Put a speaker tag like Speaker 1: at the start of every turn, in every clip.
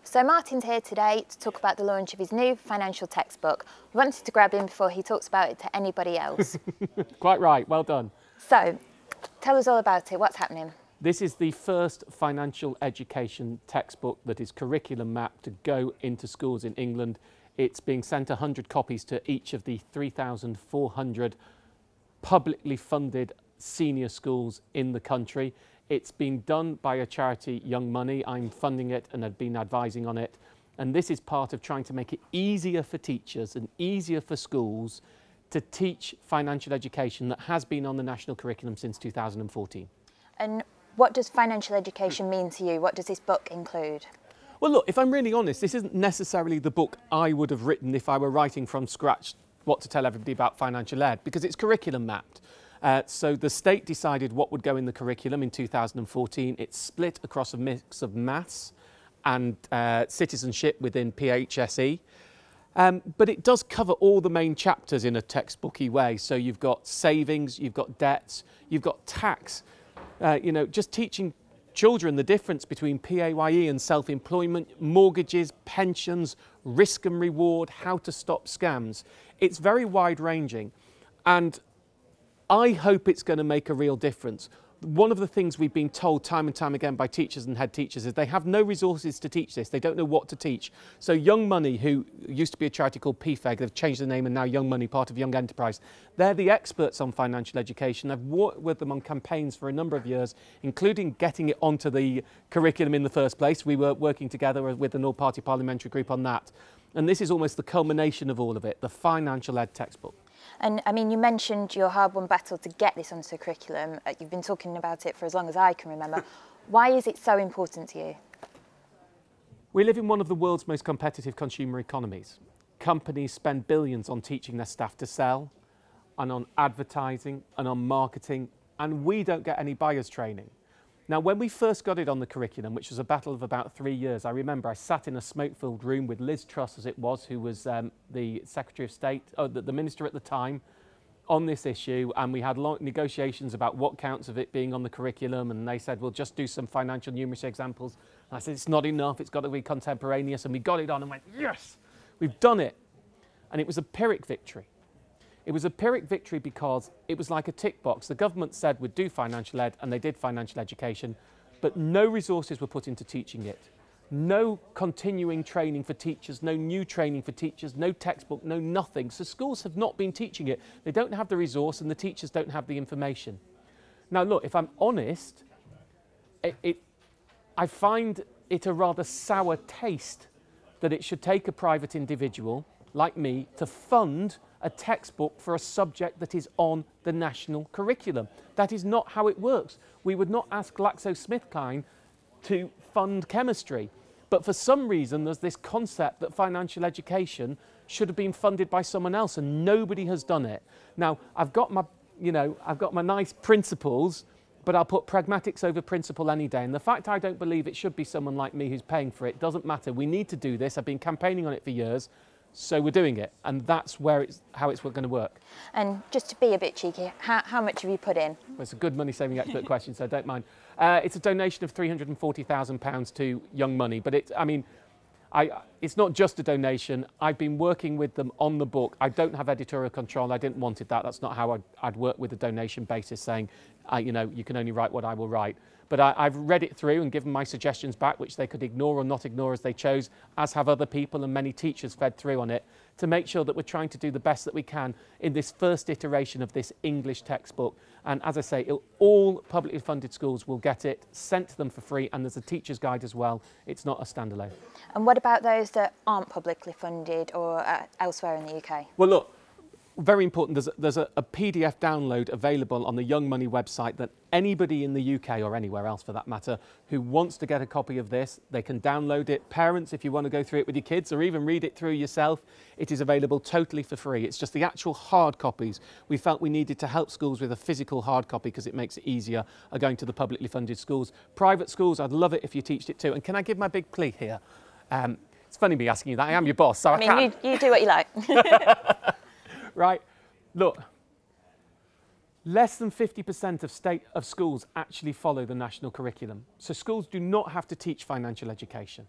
Speaker 1: So Martin's here today to talk about the launch of his new financial textbook. We wanted to grab him before he talks about it to anybody else.
Speaker 2: Quite right, well done.
Speaker 1: So, tell us all about it, what's happening?
Speaker 2: This is the first financial education textbook that is curriculum mapped to go into schools in England. It's being sent 100 copies to each of the 3,400 publicly funded senior schools in the country. It's being done by a charity, Young Money. I'm funding it and have been advising on it. And this is part of trying to make it easier for teachers and easier for schools to teach financial education that has been on the national curriculum since 2014.
Speaker 1: And what does financial education mean to you? What does this book include?
Speaker 2: Well, look, if I'm really honest, this isn't necessarily the book I would have written if I were writing from scratch what to tell everybody about financial ed, because it's curriculum mapped. So the state decided what would go in the curriculum in 2014. It's split across a mix of maths and citizenship within PHSE. But it does cover all the main chapters in a textbooky way. So you've got savings, you've got debts, you've got tax. Just teaching children the difference between PAYE and self-employment, mortgages, pensions, risk and reward, how to stop scams. It's very wide-ranging, and I hope it's going to make a real difference. One of the things we've been told time and time again by teachers and head teachers is they have no resources to teach this. They don't know what to teach. So Young Money, who used to be a charity called PFEG, they've changed the name and now Young Money, part of Young Enterprise. They're the experts on financial education. I've worked with them on campaigns for a number of years, including getting it onto the curriculum in the first place. We were working together with the All Party Parliamentary Group on that. And this is almost the culmination of all of it, the financial ed textbook.
Speaker 1: And I mean, you mentioned your hard-won battle to get this onto the curriculum. You've been talking about it for as long as I can remember. Why is it so important to you?
Speaker 2: We live in one of the world's most competitive consumer economies. Companies spend billions on teaching their staff to sell, and on advertising, and on marketing, and we don't get any buyers training. Now, when we first got it on the curriculum, which was a battle of about 3 years, I remember I sat in a smoke-filled room with Liz Truss, as it was, who was the Secretary of State, the Minister at the time, on this issue, and we had long negotiations about what counts of it being on the curriculum, and they said, well, just do some financial numeracy examples. And I said, it's not enough, it's got to be contemporaneous, and we got it on and went, yes, we've done it. And it was a Pyrrhic victory. It was a Pyrrhic victory because it was like a tick box. The government said we'd do financial ed, and they did financial education, but no resources were put into teaching it. No continuing training for teachers, no new training for teachers, no textbook, no nothing. So schools have not been teaching it. They don't have the resource, and the teachers don't have the information. Now look, if I'm honest, I find it a rather sour taste that it should take a private individual like me to fund a textbook for a subject that is on the national curriculum. That is not how it works. We would not ask GlaxoSmithKline to fund chemistry. But for some reason, there's this concept that financial education should have been funded by someone else, and nobody has done it. Now, I've got my nice principles, but I'll put pragmatics over principle any day. And the fact I don't believe it should be someone like me who's paying for it doesn't matter. We need to do this. I've been campaigning on it for years. So we're doing it, and that's how it's going to work. And
Speaker 1: just to be a bit cheeky, how much have you put in?
Speaker 2: Well, it's a good money-saving expert question, so I don't mind. It's a donation of £340,000 to Young Money, but it's not just a donation. I've been working with them on the book. I don't have editorial control. I didn't want that. That's not how I'd work with a donation basis, saying, you can only write what I will write. But I've read it through and given my suggestions back, which they could ignore or not ignore as they chose, as have other people, and many teachers fed through on it, to make sure that we're trying to do the best that we can in this first iteration of this English textbook. And as I say, all publicly funded schools will get it sent to them for free, and there's a teacher's guide as well. It's not a standalone.
Speaker 1: And what about those that aren't publicly funded or elsewhere in the UK?
Speaker 2: Well, look, very important, there's a PDF download available on the Young Money website that anybody in the UK, or anywhere else for that matter, who wants to get a copy of this, they can download it. Parents, if you want to go through it with your kids or even read it through yourself, it is available totally for free. It's just the actual hard copies. We felt we needed to help schools with a physical hard copy because it makes it easier going to the publicly funded schools. Private schools, I'd love it if you teached it too. And can I give my big plea here? It's funny me asking you that. I am your boss, so I
Speaker 1: mean, you do what you like.
Speaker 2: Right, look, less than 50% of schools actually follow the national curriculum. So schools do not have to teach financial education.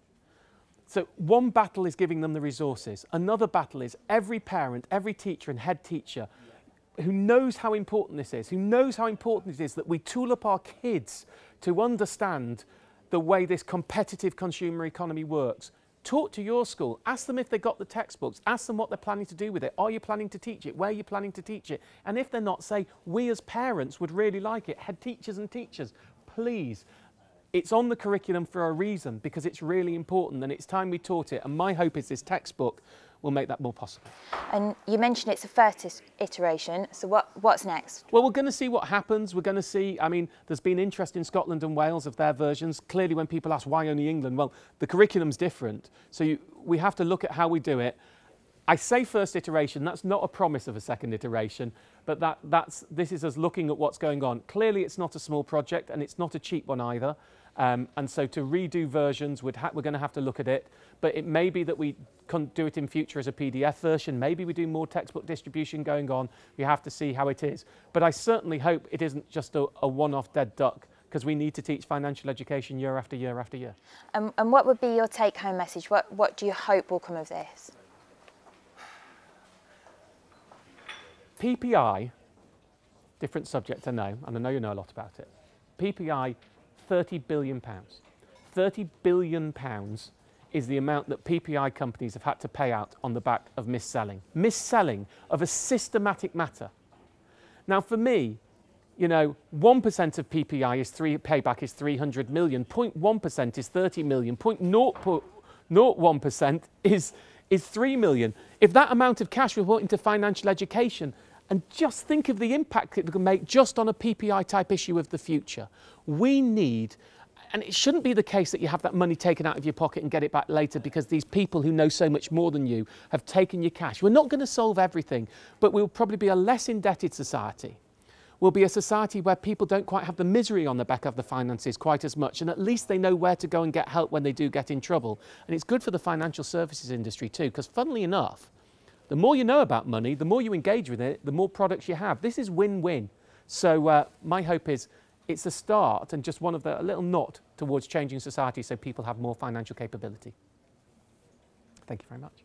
Speaker 2: So one battle is giving them the resources. Another battle is every parent, every teacher and head teacher who knows how important this is, who knows how important it is that we tool up our kids to understand the way this competitive consumer economy works. Talk to your school, ask them if they got the textbooks, ask them what they're planning to do with it. Are you planning to teach it? Where are you planning to teach it? And if they're not, say, we as parents would really like it. Head teachers and teachers, please. It's on the curriculum for a reason, because it's really important and it's time we taught it. And my hope is this textbook will make that more possible.
Speaker 1: And you mentioned it's a first iteration, so what's next?
Speaker 2: Well, we're going to see what happens. We're going to see, I mean, there's been interest in Scotland and Wales of their versions. Clearly, when people ask why only England, well, the curriculum's different. So we have to look at how we do it. I say first iteration, that's not a promise of a second iteration, but this is us looking at what's going on. Clearly, it's not a small project and it's not a cheap one either. And so to redo versions, we're going to have to look at it. But it may be that we can do it in future as a PDF version. Maybe we do more textbook distribution going on. We have to see how it is. But I certainly hope it isn't just a one-off dead duck, because we need to teach financial education year after year after year.
Speaker 1: And what would be your take-home message? What do you hope will come of this?
Speaker 2: PPI, different subject I know, and I know you know a lot about it. PPI, £30 billion. £30 billion is the amount that PPI companies have had to pay out on the back of mis-selling. Mis-selling of a systematic matter. Now for me, you know, 1% of PPI payback is 300 million, 0.1% is 30 million, 0.01% is 3 million. If that amount of cash were put into financial education, and just think of the impact it can make just on a PPI type issue of the future. We need, and it shouldn't be the case that you have that money taken out of your pocket and get it back later because these people who know so much more than you have taken your cash. We're not going to solve everything, but we'll probably be a less indebted society. We'll be a society where people don't quite have the misery on the back of the finances quite as much, and at least they know where to go and get help when they do get in trouble. And it's good for the financial services industry too, because funnily enough, the more you know about money, the more you engage with it, the more products you have. This is win-win. So my hope is it's a start and just a little nod towards changing society so people have more financial capability. Thank you very much.